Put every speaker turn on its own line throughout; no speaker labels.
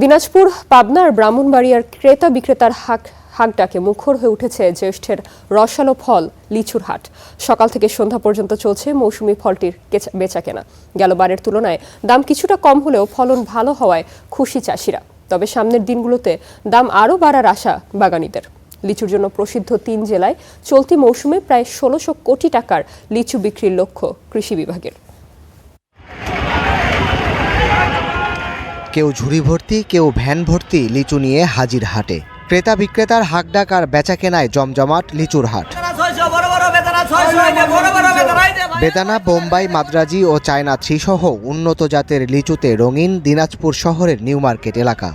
দিনাজপুর, পাবনা আর ব্রাহ্মণবাড়িয়ার ক্রেতা বিক্রেতার হাকডাকে মুখর হয়ে উঠেছে জ্যৈষ্ঠের রসালো ফল লিচুর হাট। সকাল থেকে সন্ধ্যা পর্যন্ত চলছে মৌসুমি ফলটির বেচাকেনা। গেলবারের তুলনায় দাম কিছুটা কম হলেও ফলন ভালো হওয়ায় খুশি চাষিরা। তবে সামনের দিনগুলোতে দাম আরও বাড়ার আশা বাগানীদের। লিচুর জন্য প্রসিদ্ধ 3 জেলায় চলতি মৌসুমে প্রায় ১৬০০ কোটি টাকার লিচু বিক্রির লক্ষ্য কৃষি বিভাগের।
কেউ ঝুড়ি ভর্তি, কেউ ভ্যান ভর্তি লিচু নিয়ে হাজির হাটে। ক্রেতা বিক্রেতার হাকডাক আর বেচাকেনায় জমজমাট লিচুর হাট। বেদানা, বোম্বাই, মাদ্রাজি ও চায়না 3 সহ উন্নত জাতের লিচুতে রঙিন দিনাজপুর শহরের নিউ মার্কেট এলাকা।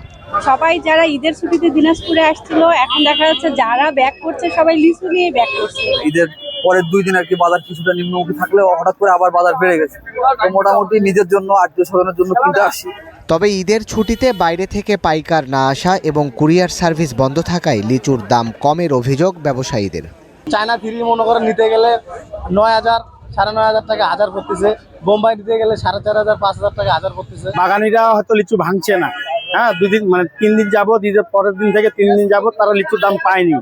সবাই যারা ঈদের ছুটিতে দিনাজপুরে আসছিল, এখন দেখা যাচ্ছে যারা ব্যাক করছে সবাই লিচু নিয়ে ব্যাক করছে।
ঈদের পরের 2 দিন আর কি বাজার কিছুটা নিম্নমুখী থাকলেও হঠাৎ করে আবার বাজার বেড়ে গেছে। তো মোটামুটি নিজের জন্য, আত্মীয় স্বজনের জন্য কিনতে আসি।
তবে ঈদের ছুটিতে বাইরে থেকে পাইকার না আসা এবং কুরিয়ার সার্ভিস বন্ধ থাকায় লিচুর দাম কমের অভিযোগ ব্যবসায়ীদের।
চায়না 3 মনে করেন নিতে গেলে 9,000, 9,500 টাকা হাজার পড়তেছে। বোম্বাই নিতে গেলে 4,500, 5,000 টাকা হাজার পড়তেছে।
বাগানিরা হয়তো লিচু ভাঙছে না। 2 দিন মানে 3 দিন যাবত, ঈদের পরের দিন থেকে 3 দিন যাবত তারা লিচুর দাম পায়নি।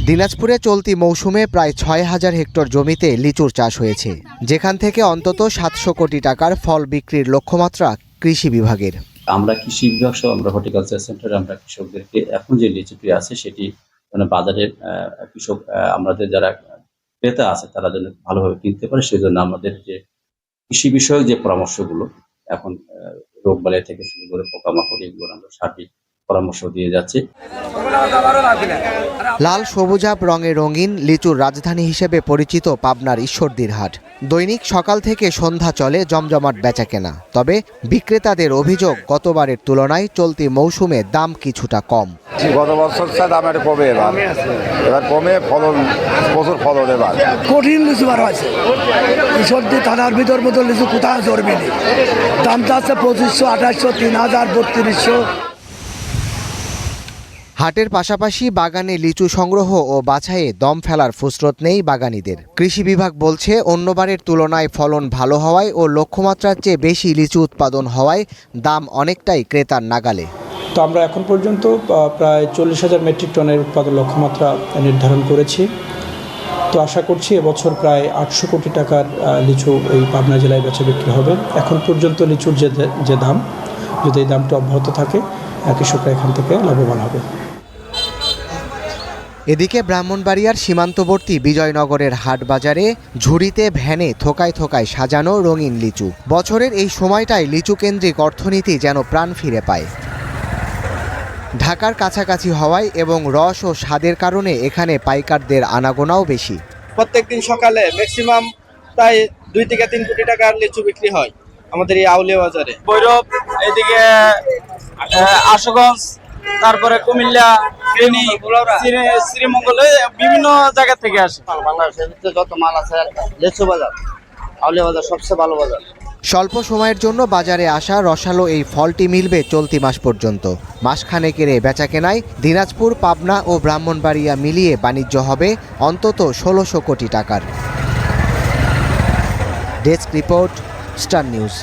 দিনাজপুরে চলতি মৌসুমে প্রায় 6,000 হেক্টর জমিতে লিচুর চাষ হয়েছে, যেখান থেকে অন্তত 700 কোটি টাকার ফল বিক্রির লক্ষ্যমাত্রা কৃষি বিভাগের।
আমরা কৃষি বিভাগ সহ আমরা হর্টিকালচার সেন্টারে আমরা কৃষকদেরকে এখন যে লিচুটি আছে সেটি মানে বাজারের কৃষক আমাদের যারা ক্রেতা আছে তারা যেন ভালোভাবে কিনতে পারে, সেজন্য আমাদের যে কৃষি বিষয়ক যে পরামর্শগুলো এখন রোগবালাই থেকে শুরু করে পোকামাকড় এগুলো আমরা সার্বিক পরামর্শ দিয়ে যাচ্ছি।
লাল সবুজাব রঙে রঙিন লিচুর রাজধানী হিসেবে পরিচিত পাবনার ঈশ্বরদীর হাট। দৈনিক সকাল থেকে সন্ধ্যা চলে জমজমাট বেচাকেনা। তবে বিক্রেতাদের অভিযোগ, গতবারের তুলনায় চলতি মৌসুমে দাম কিছুটা কম।
গত বছর দাম একটু কমে, এবার কমে ফলন, প্রচুর ফলন। এবার
কঠিন লিচু বার হয়েছে। ঈশ্বরদী থানার ভিতর মতো লিচু কোথাও জড়বে নেই। দামটা আছে 2500, 2800, 3000, 3200।
হাটের পাশাপাশি বাগানে লিচু সংগ্রহ ও বাছাইয়ে দম ফেলার ফুসরত নেই বাগানীদের। কৃষি বিভাগ বলছে, অন্যবারের তুলনায় ফলন ভালো হওয়ায় ও লক্ষ্যমাত্রার চেয়ে বেশি লিচু উৎপাদন হওয়ায় দাম অনেকটাই ক্রেতার নাগালে।
তো আমরা এখন পর্যন্ত প্রায় 40,000 মেট্রিক টনের উৎপাদন লক্ষ্যমাত্রা নির্ধারণ করেছি। তো আশা করছি এবছর প্রায় 800 কোটি টাকার লিচু এই পাবনা জেলায় বেচা বিক্রি হবে। এখন পর্যন্ত লিচুর যে দাম, যদি এই দামটা অব্যাহত থাকে, কৃষকরা এখান থেকে লাভবান হবে।
এদিকে ব্রাহ্মণবাড়িয়ার সীমান্তবর্তী বিজয়নগরের হাট বাজারে ঝুড়িতে, ভ্যানে থোকায় থোকায় সাজানো রঙিন লিচু। বছরের এই সময়টায় লিচু কেন্দ্রিক অর্থনীতি যেন প্রাণ ফিরে পায়। ঢাকার কাছাকাছি হওয়ায় এবং রস ও স্বাদের কারণে এখানে পাইকারদের আনাগোনাও বেশি।
প্রত্যেকদিন সকালে ম্যাক্সিমাম প্রায় 2 থেকে 3 কোটি টাকার লিচু বিক্রি হয় আমাদের এই আউলিয়া বাজারে। ভৈরব, এদিকে আশুগঞ্জ, তারপরে কুমিল্লা, ফেনী, শ্রীমঙ্গল, বিভিন্ন জায়গা থেকে আসে।
বাংলাদেশের ভিতরে যত মাল আছে, লিচু বাজার, আউলিয়া বাজার সবচেয়ে ভালো বাজার।
স্বল্প সময়ের জন্য বাজারে আসা রসালো এই ফলটি মিলবে চলতি মাস পর্যন্ত। মাসখানেকের বেচাকেনায় দিনাজপুর, পাবনা ও ব্রাহ্মণবাড়িয়া মিলিয়ে বাণিজ্য হবে অন্তত ১৬০০ কোটি টাকার। Desk report, star news.